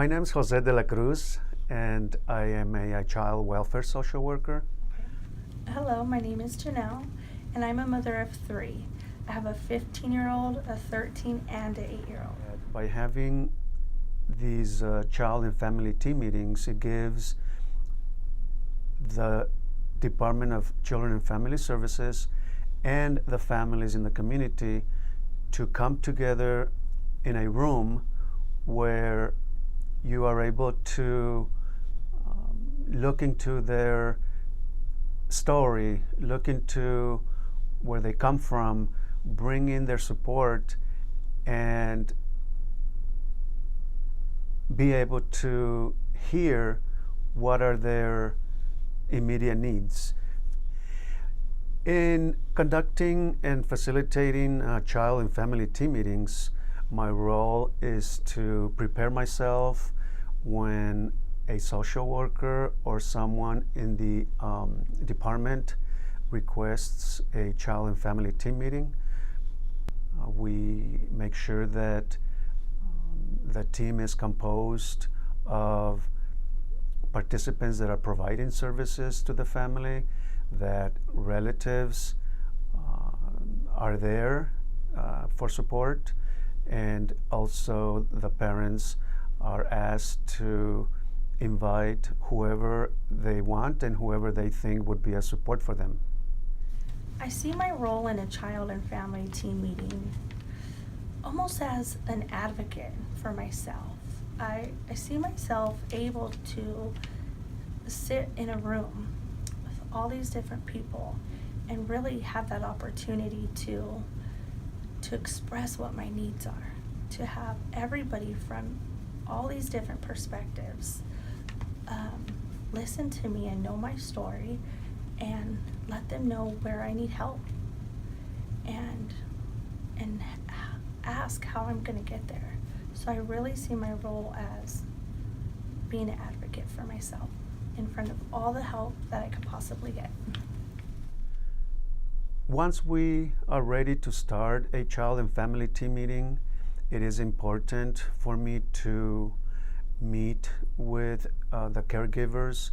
My name is Jose de la Cruz, and I am a child welfare social worker. Hello, my name is Janelle, and I'm a mother of three. I have a 15-year-old, a 13, and an 8-year-old. By having these child and family team meetings, it gives the Department of Children and Family Services and the families in the community to come together in a room where you are able to look into their story, look into where they come from, bring in their support, and be able to hear what are their immediate needs. In conducting and facilitating child and family team meetings, my role is to prepare myself when a social worker or someone in the department requests a child and family team meeting. We make sure that the team is composed of participants that are providing services to the family, that relatives are there for support, and also the parents are asked to invite whoever they want and whoever they think would be a support for them. I see my role in a child and family team meeting almost as an advocate for myself. I see myself able to sit in a room with all these different people and really have that opportunity to express what my needs are, to have everybody from all these different perspectives listen to me and know my story and let them know where I need help and ask how I'm going to get there. So I really see my role as being an advocate for myself in front of all the help that I could possibly get. Once we are ready to start a child and family team meeting, it is important for me to meet with the caregivers,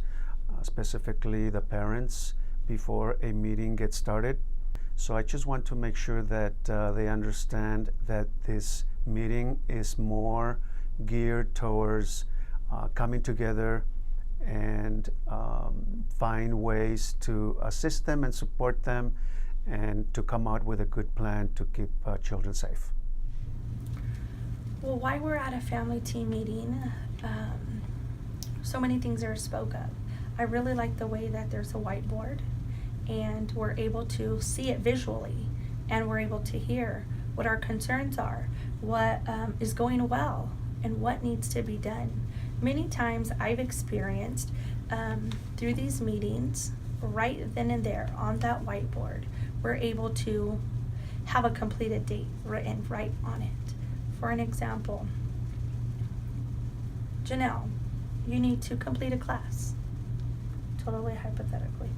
specifically the parents, before a meeting gets started. So I just want to make sure that they understand that this meeting is more geared towards coming together and find ways to assist them and support them and to come out with a good plan to keep children safe. Well, while we're at a family team meeting, so many things are spoke of. I really like the way that there's a whiteboard and we're able to see it visually and we're able to hear what our concerns are, what is going well, and what needs to be done. Many times I've experienced through these meetings, right then and there on that whiteboard, we're able to have a completed date written right on it. For an example, Janelle, you need to complete a class, totally hypothetically,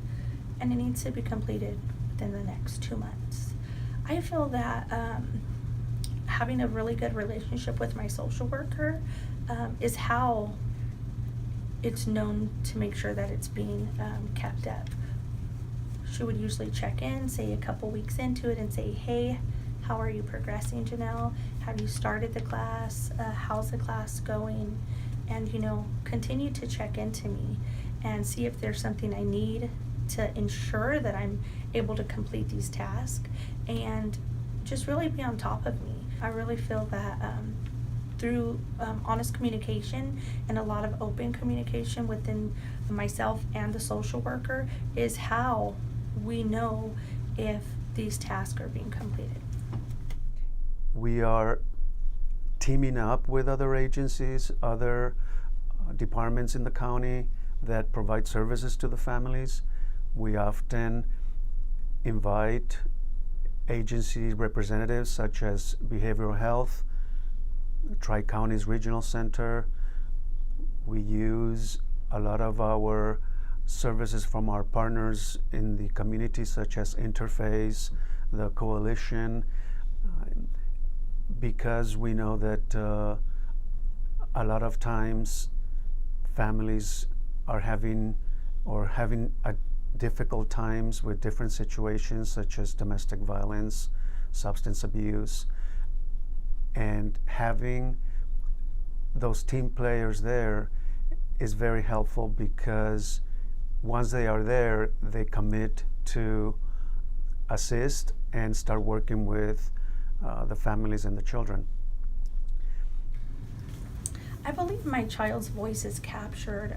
and it needs to be completed within the next 2 months. I feel that having a really good relationship with my social worker is how it's known to make sure that it's being kept up. She would usually check in, say a couple weeks into it, and say, hey, how are you progressing, Janelle? Have you started the class? How's the class going? And, continue to check into me and see if there's something I need to ensure that I'm able to complete these tasks and just really be on top of me. I really feel that through honest communication and a lot of open communication within myself and the social worker is how we know if these tasks are being completed. We are teaming up with other agencies, other departments in the county that provide services to the families. We often invite agency representatives such as Behavioral Health, Tri-Counties Regional Center. We use a lot of our services from our partners in the community such as Interface, the Coalition, because we know that A lot of times families are having difficult times with different situations such as domestic violence, substance abuse, and having those team players there is very helpful because once they are there, they commit to assist and start working with the families and the children. I believe my child's voice is captured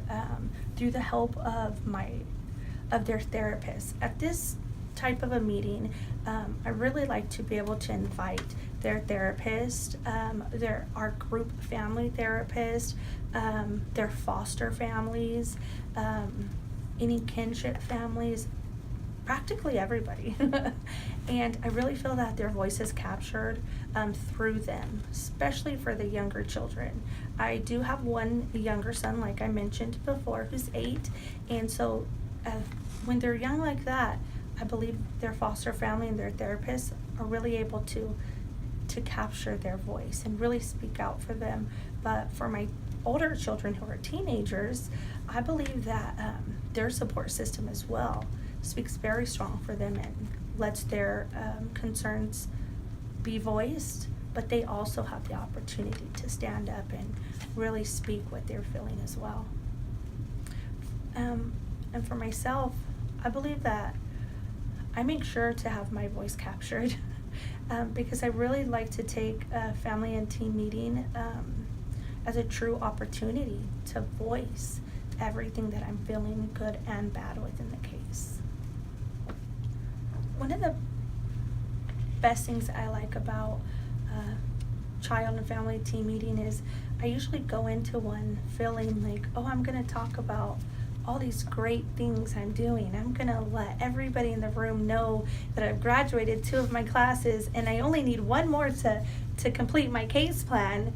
through the help of their therapist. At this type of a meeting, I really like to be able to invite their therapist, our group family therapist, their foster families, any kinship families, practically everybody. And I really feel that their voice is captured through them, especially for the younger children. I do have one younger son, like I mentioned before, who's 8, and so when they're young like that, I believe their foster family and their therapists are really able to capture their voice and really speak out for them. But for my older children who are teenagers, I believe that their support system as well speaks very strong for them and lets their concerns be voiced, but they also have the opportunity to stand up and really speak what they're feeling as well. And for myself, I believe that I make sure to have my voice captured because I really like to take a family and team meeting as a true opportunity to voice everything that I'm feeling, good and bad, within the case. One of the best things I like about child and family team meeting is I usually go into one feeling like, oh, I'm going to talk about all these great things I'm doing. I'm going to let everybody in the room know that I've graduated 2 of my classes and I only need 1 more to complete my case plan.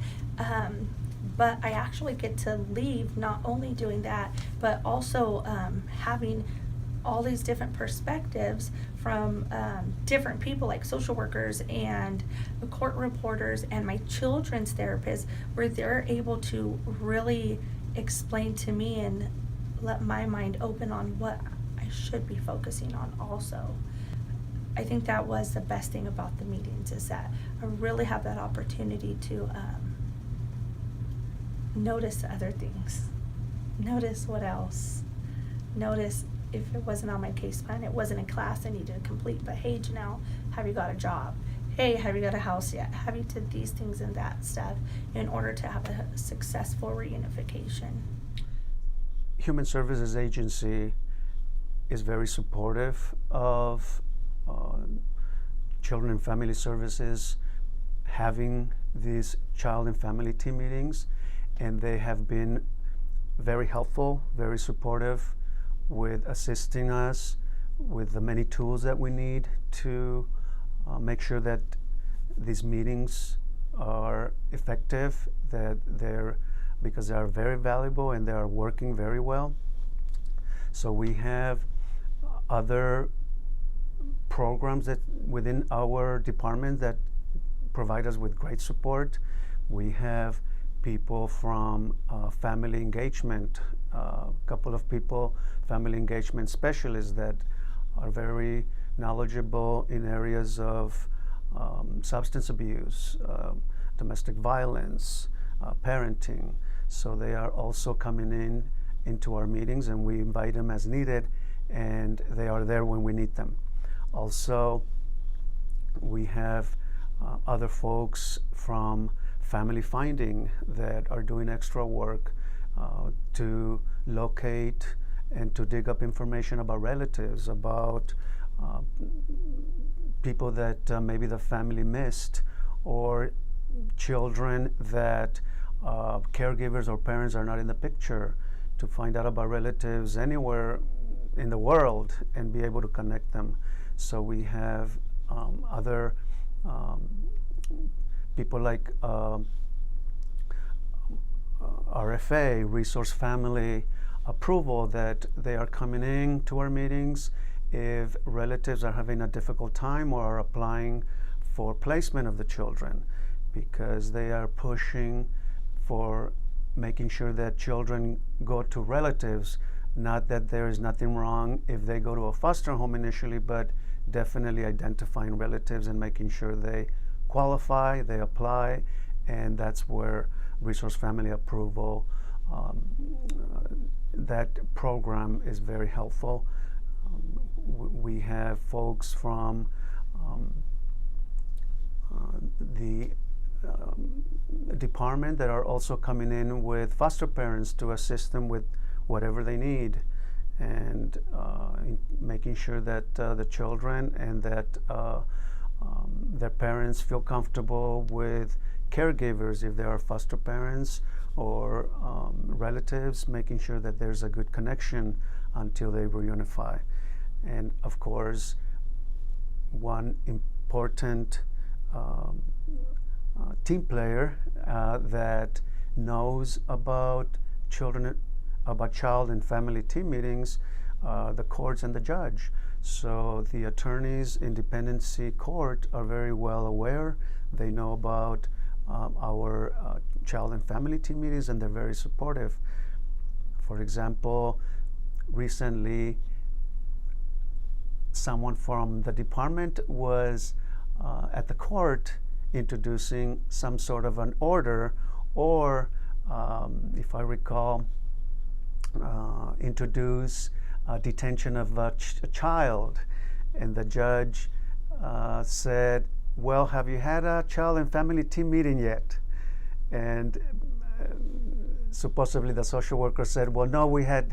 But I actually get to leave not only doing that, but also having all these different perspectives from different people like social workers and court reporters and my children's therapists, where they're able to really explain to me and let my mind open on what I should be focusing on also. I think that was the best thing about the meetings, is that I really have that opportunity to notice other things. Notice what else. Notice if it wasn't on my case plan, it wasn't a class I needed to complete, but hey, Janelle, have you got a job? Hey, have you got a house yet? Have you did these things and that stuff in order to have a successful reunification? Human Services Agency is very supportive of children and family services having these child and family team meetings, and they have been very helpful, very supportive with assisting us with the many tools that we need to make sure that these meetings are effective, because they are very valuable and they are working very well. So we have other programs that within our department that provide us with great support. We have people from family engagement, a couple of people, family engagement specialists that are very knowledgeable in areas of substance abuse, domestic violence, parenting. So they are also coming into our meetings, and we invite them as needed, and they are there when we need them. Also, we have other folks from family finding that are doing extra work to locate and to dig up information about relatives, about people that maybe the family missed, or children that caregivers or parents are not in the picture, to find out about relatives anywhere in the world and be able to connect them. So we have other people like RFA, Resource Family Approval, that they are coming in to our meetings if relatives are having a difficult time or are applying for placement of the children, because they are pushing for making sure that children go to relatives. Not that there is nothing wrong if they go to a foster home initially, but definitely identifying relatives and making sure they qualify, they apply, and that's where resource family approval, that program is very helpful. We have folks from the department that are also coming in with foster parents to assist them with whatever they need, and making sure that the children and that their parents feel comfortable with caregivers if they are foster parents or relatives, making sure that there's a good connection until they reunify. And of course, one important team player that knows about child and family team meetings, the courts and the judge. So the attorneys in dependency court are very well aware. They know about our child and family team meetings, and they're very supportive. For example, recently someone from the department was at the court introducing some sort of an order, or if I recall, introduce detention of a child, and the judge said, well, have you had a child and family team meeting yet? And supposedly the social worker said, well, no, we didn't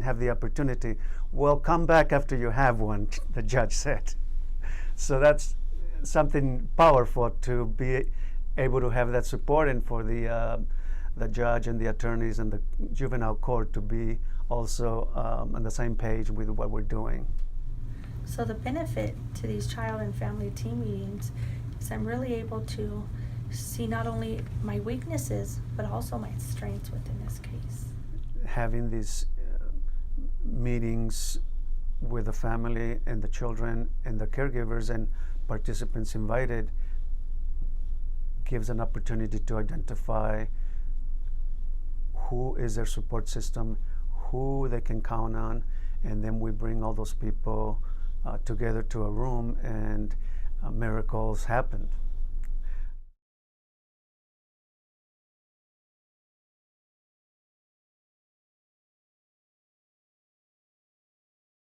have the opportunity. Well, come back after you have one, the judge said. So that's something powerful, to be able to have that support, and for the judge and the attorneys and the juvenile court to be also on the same page with what we're doing. So the benefit to these child and family team meetings is I'm really able to see not only my weaknesses, but also my strengths within this case. Having these meetings with the family and the children and the caregivers and participants invited gives an opportunity to identify who is their support system, who they can count on, and then we bring all those people together to a room, and miracles happen.